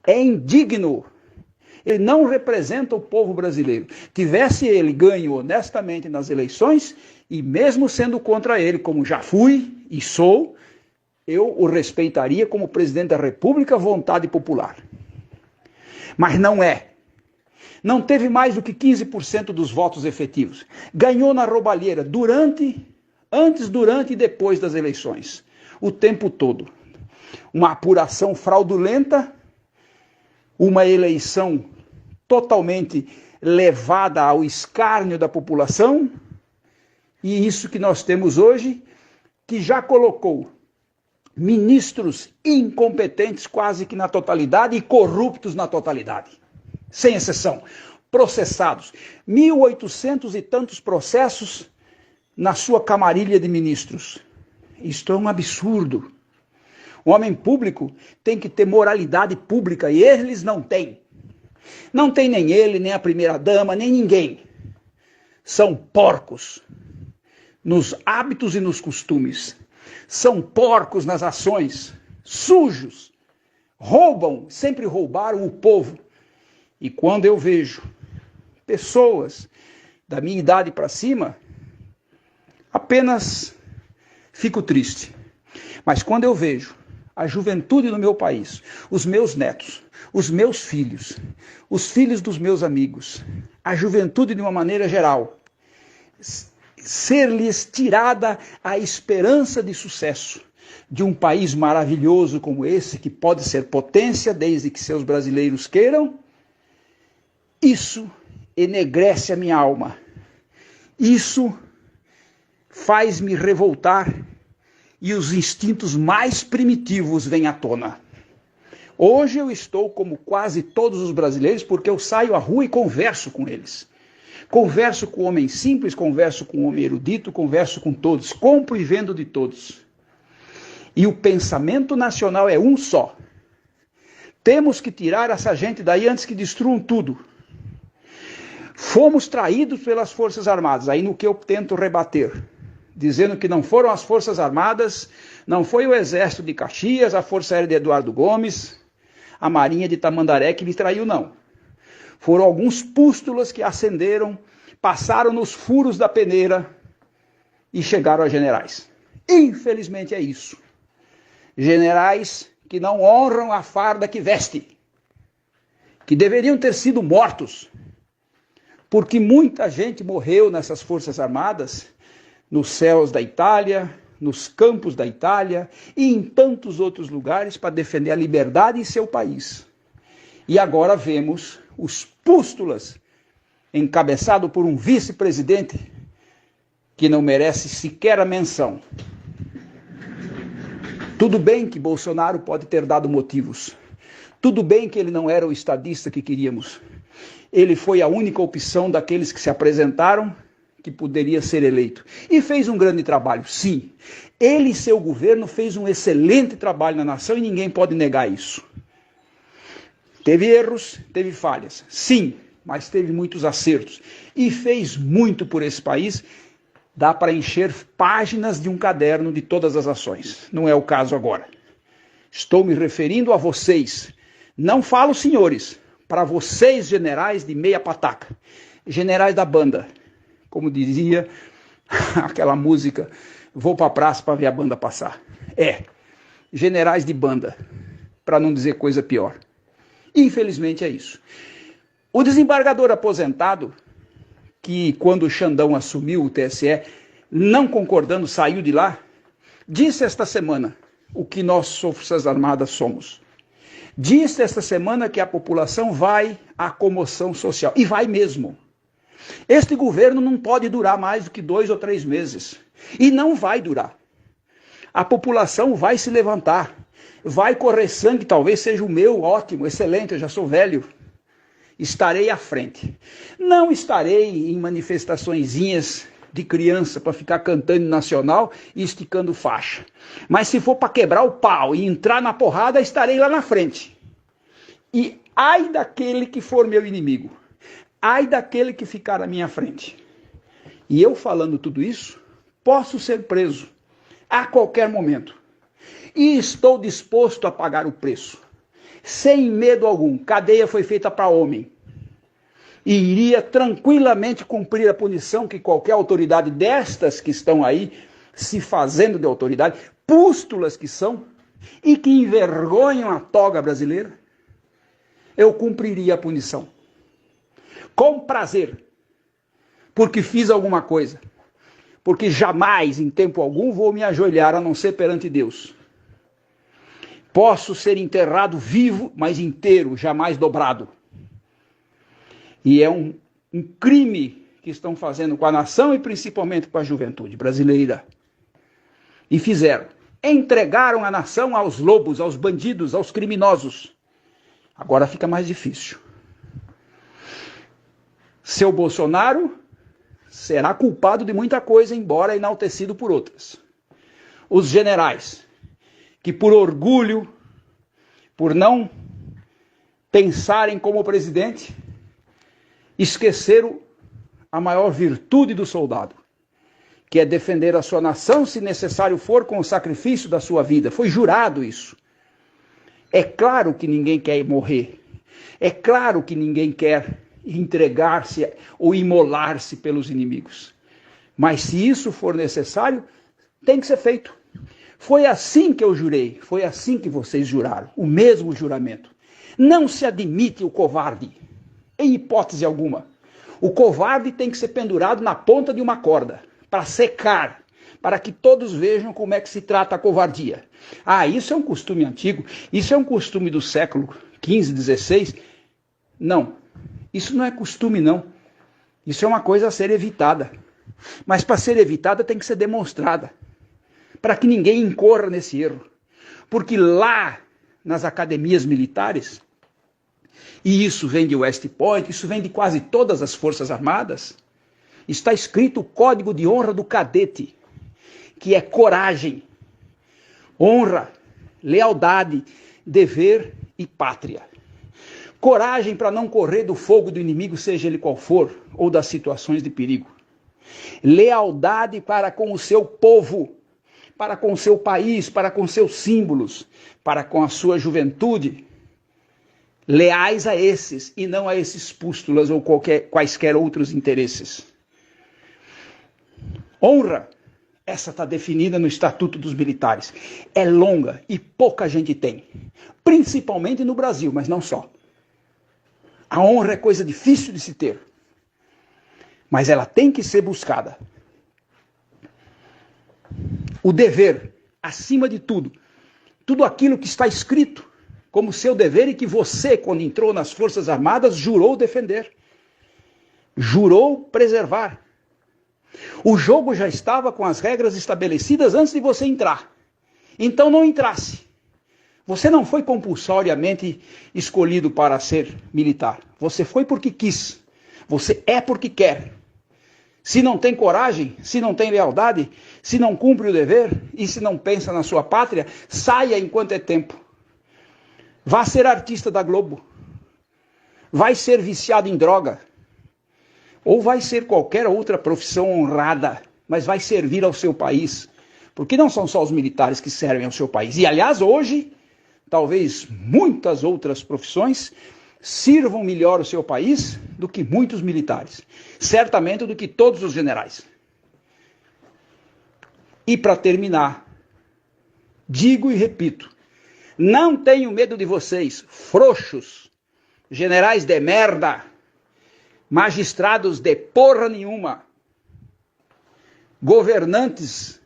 É indigno. Ele não representa o povo brasileiro. Tivesse ele ganho honestamente nas eleições, e mesmo sendo contra ele, como já fui e sou, eu o respeitaria como presidente da República, vontade popular. Mas não é. Não teve mais do que 15% dos votos efetivos. Ganhou na roubalheira antes, durante e depois das eleições. O tempo todo. Uma apuração fraudulenta, uma eleição totalmente levada ao escárnio da população, e isso que nós temos hoje, que já colocou ministros incompetentes quase que na totalidade e corruptos na totalidade, sem exceção, processados. 1.800 e tantos processos na sua camarilha de ministros. Isto é um absurdo. O homem público tem que ter moralidade pública e eles não têm. Não tem nem ele, nem a primeira-dama, nem ninguém. São porcos nos hábitos e nos costumes. São porcos nas ações, sujos. Roubam, sempre roubaram o povo. E quando eu vejo pessoas da minha idade para cima, apenas fico triste. Mas quando eu vejo a juventude do meu país, os meus netos, os meus filhos, os filhos dos meus amigos, a juventude de uma maneira geral, ser-lhes tirada a esperança de sucesso de um país maravilhoso como esse, que pode ser potência desde que seus brasileiros queiram, isso enegrece a minha alma. Isso faz-me revoltar e os instintos mais primitivos vêm à tona. Hoje eu estou como quase todos os brasileiros porque eu saio à rua e converso com eles. Converso com o homem simples, converso com o homem erudito, converso com todos, compro e vendo de todos. E o pensamento nacional é um só. Temos que tirar essa gente daí antes que destruam tudo. Fomos traídos pelas Forças Armadas, aí no que eu tento rebater, dizendo que não foram as Forças Armadas, não foi o Exército de Caxias, a Força Aérea de Eduardo Gomes, a Marinha de Tamandaré que me traiu, não. Foram alguns pústulas que ascenderam, passaram nos furos da peneira e chegaram a generais. Infelizmente é isso. Generais que não honram a farda que veste, que deveriam ter sido mortos, porque muita gente morreu nessas Forças Armadas, nos céus da Itália, nos campos da Itália e em tantos outros lugares para defender a liberdade em seu país. E agora vemos os pústulas, encabeçado por um vice-presidente que não merece sequer a menção. Tudo bem que Bolsonaro pode ter dado motivos. Tudo bem que ele não era o estadista que queríamos. Ele foi a única opção daqueles que se apresentaram que poderia ser eleito. E fez um grande trabalho, sim. Ele e seu governo fez um excelente trabalho na nação e ninguém pode negar isso. Teve erros, teve falhas, sim, mas teve muitos acertos. E fez muito por esse país. Dá para encher páginas de um caderno de todas as ações. Não é o caso agora. Estou me referindo a vocês. Não falo, senhores, para vocês, generais de meia pataca. Generais da banda. Como dizia aquela música, vou para a praça para ver a banda passar. Generais de banda, para não dizer coisa pior. Infelizmente é isso. O desembargador aposentado, que quando o Xandão assumiu o TSE, não concordando, saiu de lá, disse esta semana o que nós, Forças Armadas, somos. Disse esta semana que a população vai à comoção social. E vai mesmo. Este governo não pode durar mais do que 2 ou 3 meses. E não vai durar. A população vai se levantar. Vai correr sangue, talvez seja o meu, ótimo, excelente, eu já sou velho. Estarei à frente. Não estarei em manifestaçõezinhas de criança para ficar cantando nacional e esticando faixa. Mas se for para quebrar o pau e entrar na porrada, estarei lá na frente. E ai daquele que for meu inimigo. Ai daquele que ficar à minha frente. E eu falando tudo isso, posso ser preso a qualquer momento. E estou disposto a pagar o preço. sem medo algum. Cadeia foi feita para homem. E iria tranquilamente cumprir a punição que qualquer autoridade destas que estão aí se fazendo de autoridade, pústulas que são, e que envergonham a toga brasileira, eu cumpriria a punição. Com prazer. Porque fiz alguma coisa. Porque jamais, em tempo algum, vou me ajoelhar, a não ser perante Deus. Posso ser enterrado vivo, mas inteiro, jamais dobrado. E é um crime que estão fazendo com a nação e principalmente com a juventude brasileira. E fizeram. Entregaram a nação aos lobos, aos bandidos, aos criminosos. Agora fica mais difícil. Seu Bolsonaro será culpado de muita coisa, embora enaltecido por outras. Os generais, que por orgulho, por não pensarem como presidente, esqueceram a maior virtude do soldado, que é defender a sua nação, se necessário for, com o sacrifício da sua vida. Foi jurado isso. É claro que ninguém quer morrer. É claro que ninguém quer entregar-se ou imolar-se pelos inimigos. Mas se isso for necessário, tem que ser feito. Foi assim que eu jurei, foi assim que vocês juraram, o mesmo juramento. Não se admite o covarde, em hipótese alguma. O covarde tem que ser pendurado na ponta de uma corda, para secar, para que todos vejam como é que se trata a covardia. Ah, isso é um costume antigo, isso é um costume do século XV, XVI. Não, isso não é costume não. Isso é uma coisa a ser evitada. Mas para ser evitada tem que ser demonstrada, para que ninguém incorra nesse erro. Porque lá, nas academias militares, e isso vem de West Point, isso vem de quase todas as Forças Armadas, está escrito o código de honra do cadete, que é coragem, honra, lealdade, dever e pátria. Coragem para não correr do fogo do inimigo, seja ele qual for, ou das situações de perigo. Lealdade para com o seu povo, para com o seu país, para com seus símbolos, para com a sua juventude. Leais a esses e não a esses pústulas ou quaisquer outros interesses. Honra, essa está definida no Estatuto dos Militares. É longa e pouca gente tem, principalmente no Brasil, mas não só. A honra é coisa difícil de se ter, mas ela tem que ser buscada. O dever, acima de tudo, tudo aquilo que está escrito como seu dever e que você, quando entrou nas Forças Armadas, jurou defender, jurou preservar. O jogo já estava com as regras estabelecidas antes de você entrar. Então não entrasse. Você não foi compulsoriamente escolhido para ser militar. Você foi porque quis. Você é porque quer. Se não tem coragem, se não tem lealdade, se não cumpre o dever e se não pensa na sua pátria, saia enquanto é tempo. Vá ser artista da Globo. Vai ser viciado em droga. Ou vai ser qualquer outra profissão honrada, mas vai servir ao seu país. Porque não são só os militares que servem ao seu país. E, aliás, hoje, talvez muitas outras profissões sirvam melhor o seu país do que muitos militares. Certamente do que todos os generais. E, para terminar, digo e repito, não tenho medo de vocês, frouxos, generais de merda, magistrados de porra nenhuma, governantes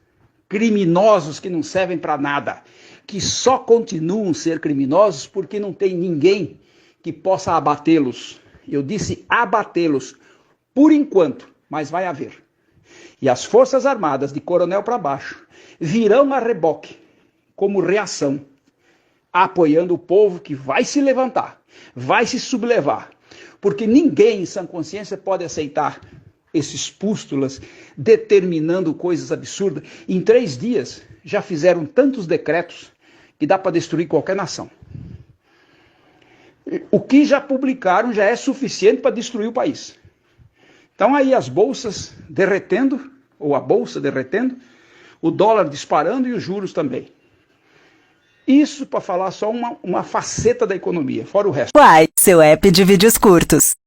criminosos que não servem para nada, que só continuam a ser criminosos porque não tem ninguém que possa abatê-los. Eu disse abatê-los, por enquanto, mas vai haver. E as Forças Armadas, de coronel para baixo, virão a reboque, como reação, apoiando o povo que vai se levantar, vai se sublevar. Porque ninguém em sã consciência pode aceitar esses pústulas determinando coisas absurdas. Em 3 dias já fizeram tantos decretos que dá para destruir qualquer nação. O que já publicaram já é suficiente para destruir o país. Então aí as bolsas derretendo, ou a bolsa derretendo, o dólar disparando e os juros também. Isso para falar só uma faceta da economia, fora o resto. Uai, seu app de vídeos curtos.